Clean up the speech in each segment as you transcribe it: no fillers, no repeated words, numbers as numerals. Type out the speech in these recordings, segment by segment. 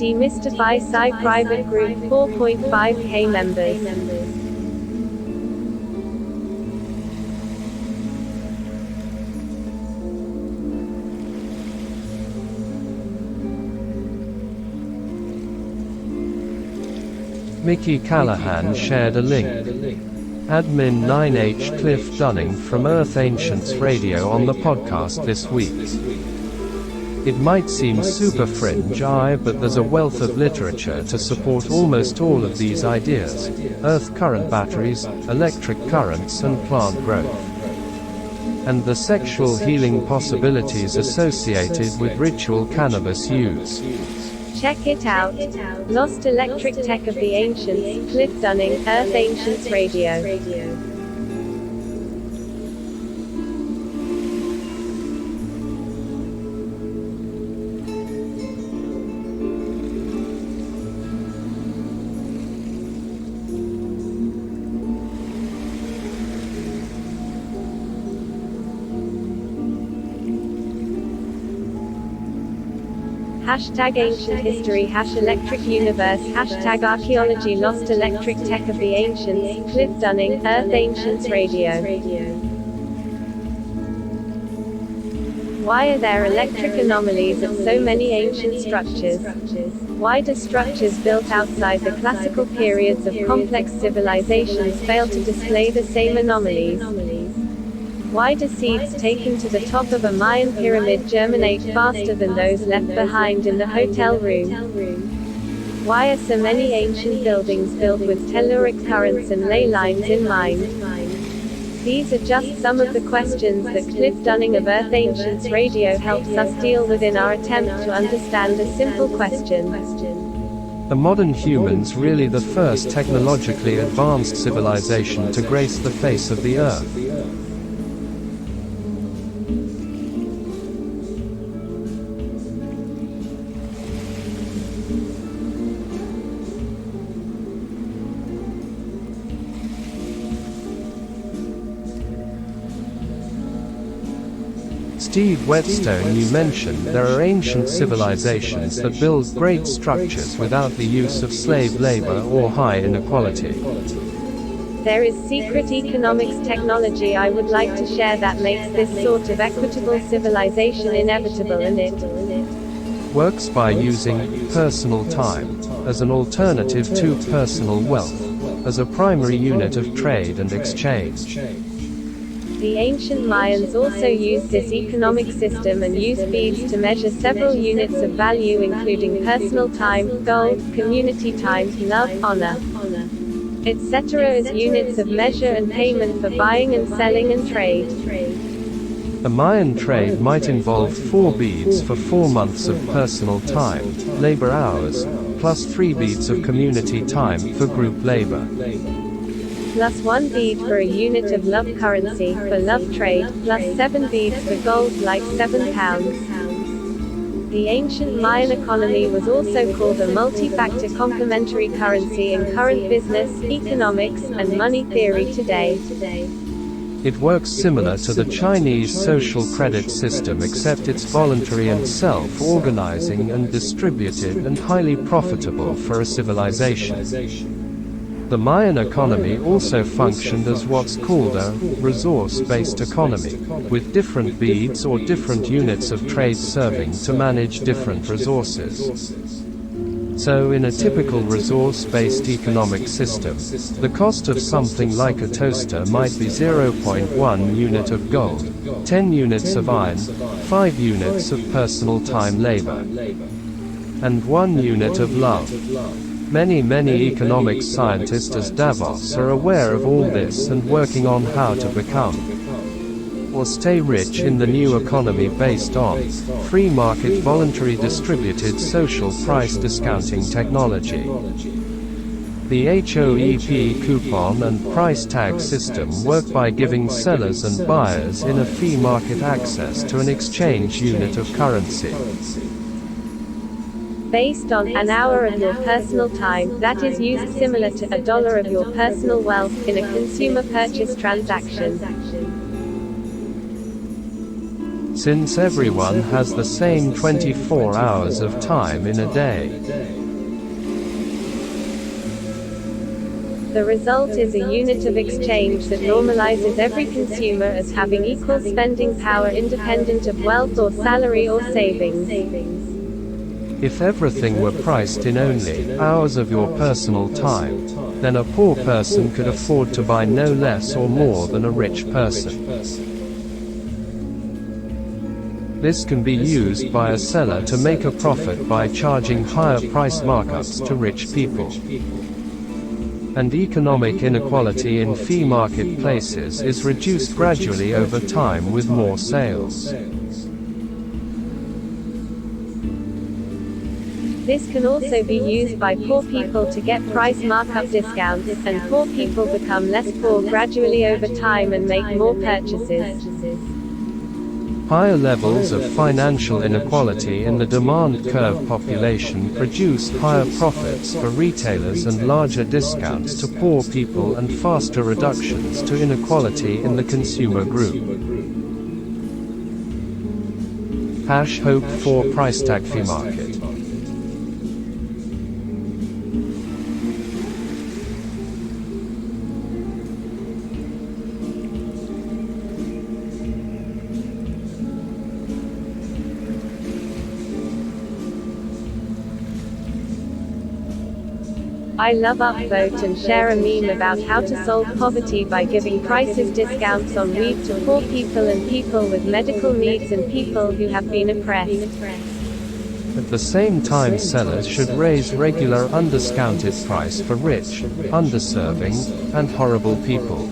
Demystify Psi private group 4.5k members. Mickey Callahan shared a link. Admin 9H Cliff Dunning from Earth Ancients Radio on the podcast this week. It might seem super fringe, but there's a wealth of literature to support almost all of these ideas: earth current batteries, electric currents, and plant growth. And the sexual healing possibilities associated with ritual cannabis use. Check it out. Lost Electric Tech of the Ancients, Cliff Dunning, Earth Ancients Radio. Hashtag ancient history, #electric universe, hashtag archaeology. Lost electric tech of the ancients, Cliff Dunning, Earth Ancients Radio. Why are there electric anomalies at so many ancient structures? Why do structures built outside the classical periods of complex civilizations fail to display the same anomalies? Why do seeds taken to the top of a Mayan pyramid germinate faster than those left behind in the hotel room? Why are so many ancient buildings built with telluric currents and ley lines in mind? These are just some of the questions that Cliff Dunning of Earth Ancients Radio helps us deal with in our attempt to understand a simple question. Are modern humans really the first technologically advanced civilization to grace the face of the Earth? Steve Whetstone, you mentioned there are ancient civilizations that build great structures without the use of slave labor or high inequality. There is secret economics technology I would like to share that makes this sort of equitable civilization inevitable, and it works by using personal time as an alternative to personal wealth, as a primary unit of trade and exchange. The ancient Mayans also used this economic system and used beads to measure several units of value, including personal time, gold, community time, love, honor, etc., as units of measure and payment for buying and selling and trade. A Mayan trade might involve 4 beads for 4 months of personal time, labor hours, plus 3 beads of community time for group labor. Plus 1 bead for a unit of love currency, for love trade, plus 7 beads for gold, like 7 pounds. The ancient Mayan economy was also called a multi-factor complementary currency in current business, economics, and money theory today. It works similar to the Chinese social credit system, except it's voluntary and self-organizing and distributed and highly profitable for a civilization. The Mayan economy also functioned as what's called a resource-based economy, with different beads or different units of trade serving to manage different resources. So in a typical resource-based economic system, the cost of something like a toaster might be 0.1 unit of gold, 10 units of iron, 5 units of personal time labor, and 1 unit of love. Many economics scientists at Davos are aware of all this and working on how to become or stay rich in the new economy based on free market voluntary distributed social price discounting technology. The HOEP coupon and price tag system work by giving sellers and buyers in a fee market access to an exchange unit of currency. Based on an hour of your personal time, that is used similar to $1 of your personal wealth, in a consumer purchase transaction. since everyone has the same 24 hours of time in a day. The result is a unit of exchange that normalizes every consumer as having equal spending power independent of wealth or salary or savings. If everything were priced in only hours of your personal time, then a poor person could afford to buy no less or more than a rich person. This can be used by a seller to make a profit by charging higher price markups to rich people. And economic inequality in fee marketplaces is reduced gradually over time with more sales. This can also be used by poor people to get price markup discounts, and poor people become less poor gradually over time and make more purchases. Higher levels of financial inequality in the demand curve population produce higher profits for retailers and larger discounts to poor people and faster reductions to inequality in the consumer group. Hope for price tag fee market. I love upvote and share a meme about how to solve poverty by giving prices discounts on weed to poor people and people with medical needs and people who have been oppressed. At the same time, sellers should raise regular undiscounted price for rich, underserving, and horrible people.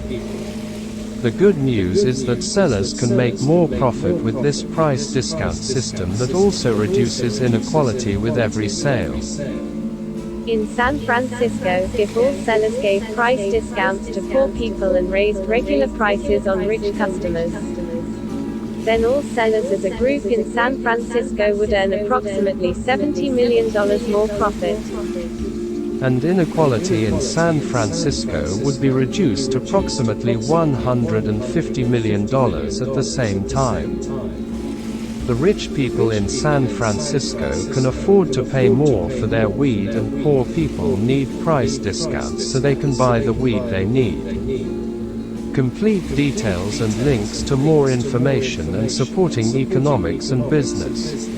The good news is that sellers can make more profit with this price discount system that also reduces inequality with every sale. In San Francisco, if all sellers gave price discounts to poor people and raised regular prices on rich customers, then all sellers as a group in San Francisco would earn approximately $70 million more profit. And inequality in San Francisco would be reduced approximately $150 million at the same time. The rich people in San Francisco can afford to pay more for their weed, and poor people need price discounts so they can buy the weed they need. Complete details and links to more information and supporting economics and business.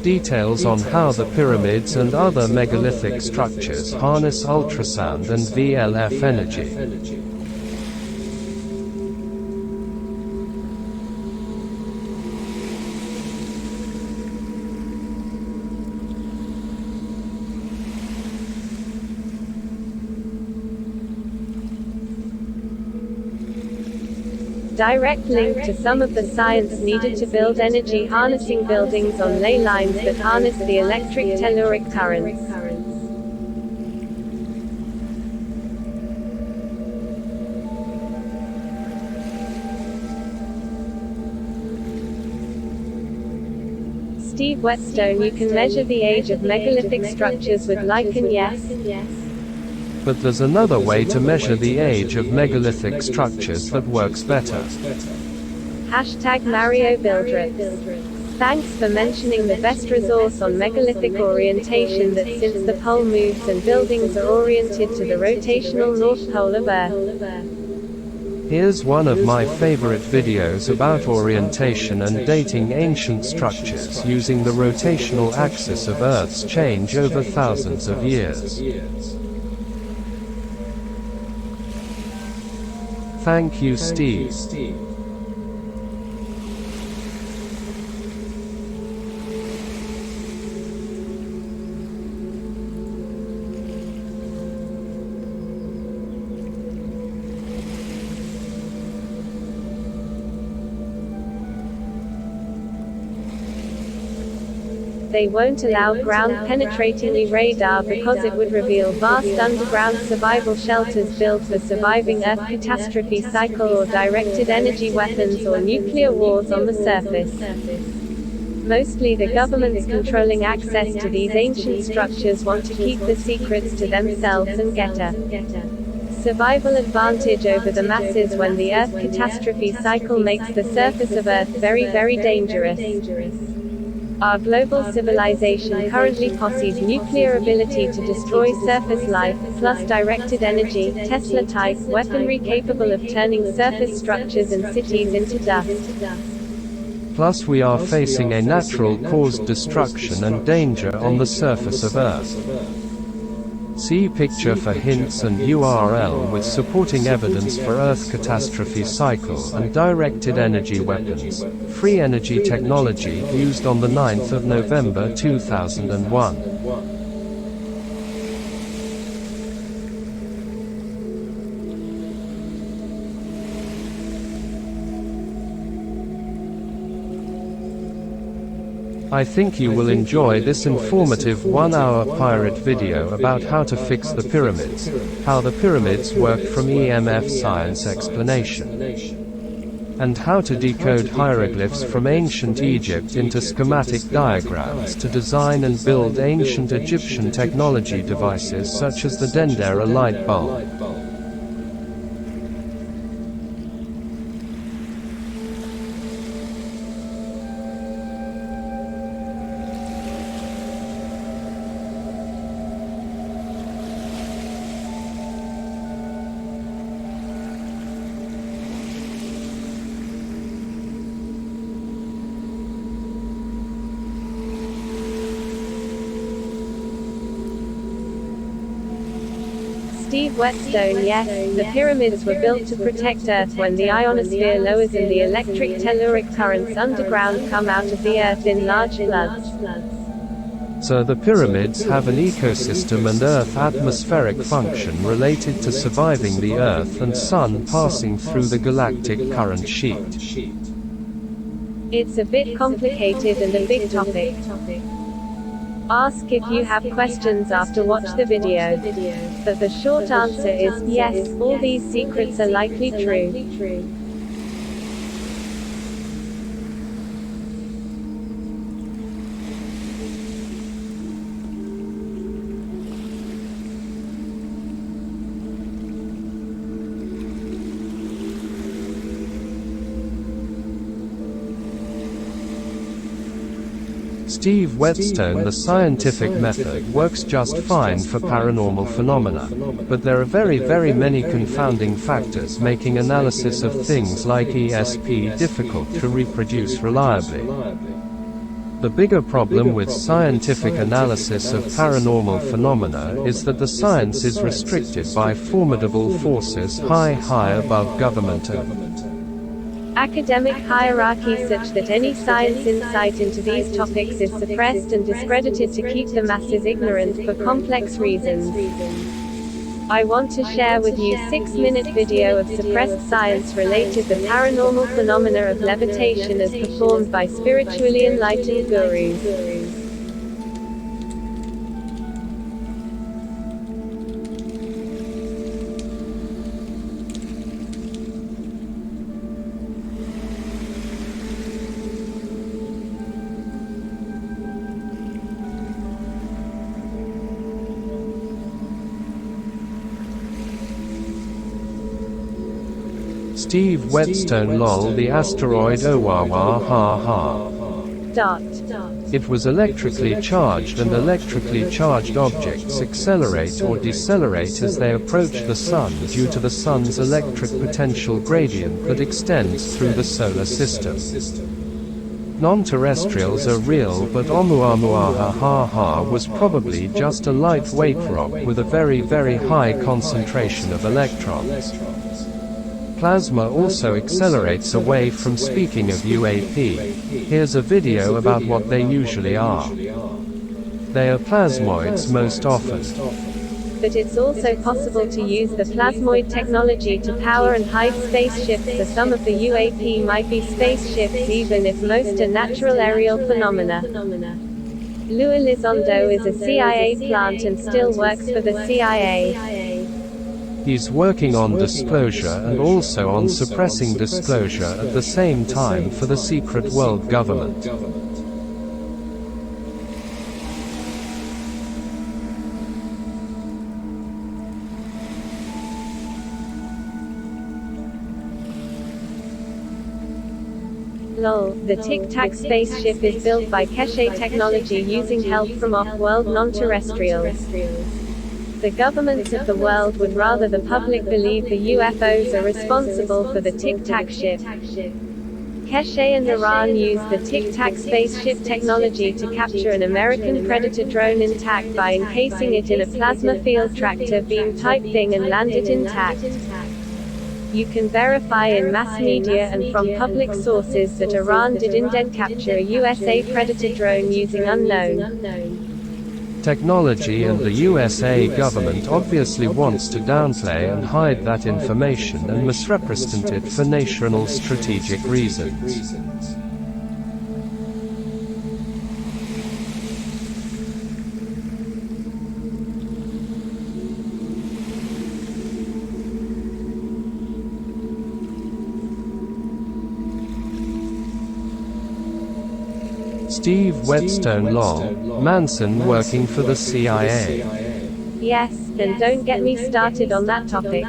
Details on how the pyramids and other megalithic structures harness ultrasound and VLF energy. Direct link to some of the science needed to build energy harnessing buildings on ley lines that harness the electric telluric currents. Steve Whetstone. You can measure the age of megalithic structures with lichen, yes. But there's another way to measure the age of megalithic structures that works better. Hashtag Mario Buildrips. Thanks for mentioning the best resource on megalithic orientation, that since the pole moves and buildings are oriented to the rotational north pole of Earth. Here's one of my favorite videos about orientation and dating ancient structures using the rotational axis of Earth's change over thousands of years. Thank you, Steve. They won't allow ground-penetrating radar because it would reveal vast underground survival shelters built for surviving Earth catastrophe cycle or directed energy weapons or nuclear wars on the surface. Mostly the governments controlling access to these ancient structures want to keep the secrets to themselves and get a survival advantage over the masses when the Earth catastrophe cycle makes the surface of Earth very, very dangerous. Our global civilization currently possesses nuclear ability to destroy surface life, plus directed energy, Tesla-type, weaponry capable of turning surface structures and cities into dust. Plus we are facing a natural caused destruction and danger on the surface of Earth. See picture for hints and URL with supporting evidence for Earth catastrophe cycle and directed energy weapons. Free energy technology used on the 9th of November 2001. I think you will enjoy this informative 1-hour pirate video about how to fix the pyramids, how the pyramids work from EMF science explanation, and how to decode hieroglyphs from ancient Egypt into schematic diagrams to design and build ancient Egyptian technology devices such as the Dendera light bulb. Steve Whetstone. Yes, the pyramids were built to protect Earth when the ionosphere lowers and the electric telluric currents underground come out of the Earth in large floods. So the pyramids have an ecosystem and Earth atmospheric function related to surviving the Earth and Sun passing through the galactic current sheet. It's a bit complicated and a big topic. Ask if you have questions after watch the video. But the short answer is, yes, all these secrets are likely true. Steve Whetstone. The scientific method works just fine for paranormal phenomena, but there are very many confounding factors making analysis of things like ESP difficult to reproduce reliably. The bigger problem with scientific analysis of paranormal phenomena is that the science is restricted by formidable forces high above government and academic hierarchy such that any science insight into these topics is suppressed and discredited to keep the masses ignorant for complex reasons. I want to share with you 6-minute video of suppressed science related to the paranormal phenomena of levitation as performed by spiritually enlightened gurus. Steve Whetstone. Lol. The asteroid Owawa. Ha. It was electrically charged, and electrically charged objects accelerate or decelerate as they approach the Sun due to the Sun's electric potential gradient that extends through the solar system. Non-terrestrials are real, but Oumuamua was probably just a lightweight rock with a very high concentration of electrons. Plasma also accelerates away from. Speaking of UAP, here's a video about what they usually are. They are plasmoids most often. But it's also possible to use the plasmoid technology to power and hide spaceships, so some of the UAP might be spaceships even if most are natural aerial phenomena. Luis Elizondo is a CIA plant and still works for the CIA. He's working on disclosure and also on suppressing disclosure at the same time for the secret world government. LOL. The Tic Tac spaceship is built by Keshe Technology using help from off-world non-terrestrials. The governments of the world would rather the public believe the UFOs are responsible for the Tic Tac ship. Keshe and Iran used the Tic Tac spaceship technology to capture an American Predator drone intact by encasing it in a plasma field tractor beam type thing and land it intact. You can verify in mass media and from public sources that Iran did indeed capture a USA Predator drone using unknown technology, and the USA government obviously wants to downplay and hide that information and misrepresent it for national strategic reasons. Steve Whetstone Long, Manson working for the CIA. Yes, and don't get me started on that topic.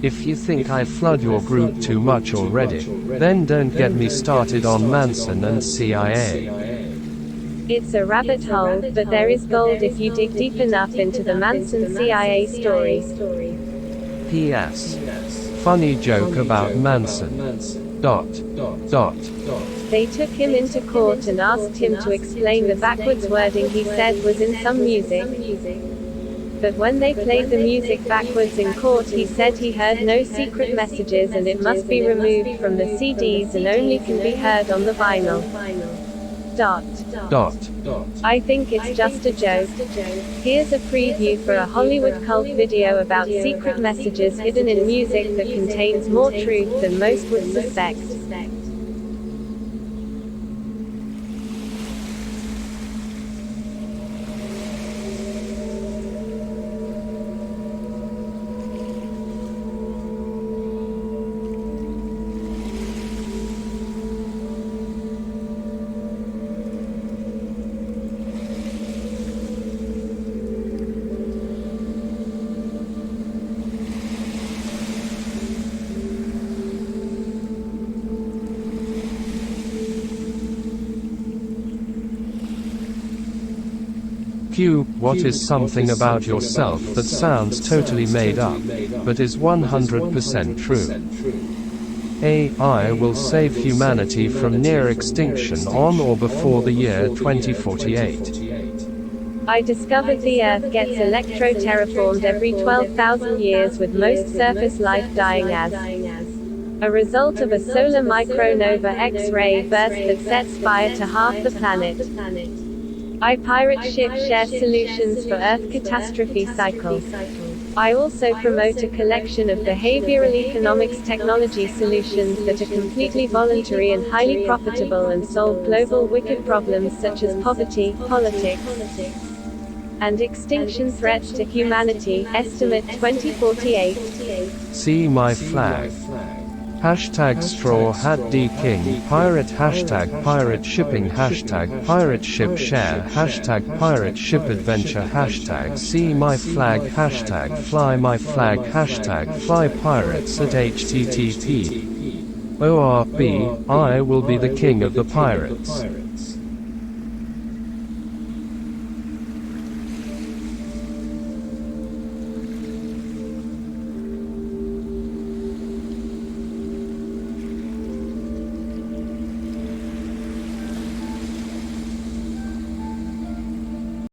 If you think I flood your group too much already, then don't get me started on Manson and CIA. It's a rabbit hole, but there is gold if you dig deep enough into the Manson CIA story. P.S. Funny joke about Manson. ... They took him into court and asked him to explain the backwards wording he said was in some music. But when they played the music backwards in court, he said he heard no secret messages and it must be removed from the CDs and only can be heard on the vinyl. ... I think it's just a joke. Here's a preview for a Hollywood cult video about secret messages hidden in music that contains more truth than most would suspect. Q. What is something about yourself that sounds totally made up, but is 100% true? A. I will save humanity from near extinction on or before the year 2048. I discovered the Earth gets electro-terraformed every 12,000 years, with most surface life dying as a result of a solar micronova X-ray burst that sets fire to half the planet. I pirate ship share solutions for Earth catastrophe cycle. I also promote a collection of behavioral economics technology solutions that are completely voluntary and highly profitable and solve global wicked problems such as poverty, politics, and extinction threats to humanity. Estimate 2048. See my flag. Hashtag Straw Hat D King Pirate Hashtag Pirate Shipping Hashtag Pirate Ship Share Hashtag Pirate Ship Adventure Hashtag See My Flag Hashtag Fly My Flag Hashtag Fly Pirates at http://orb I will be the king of the pirates.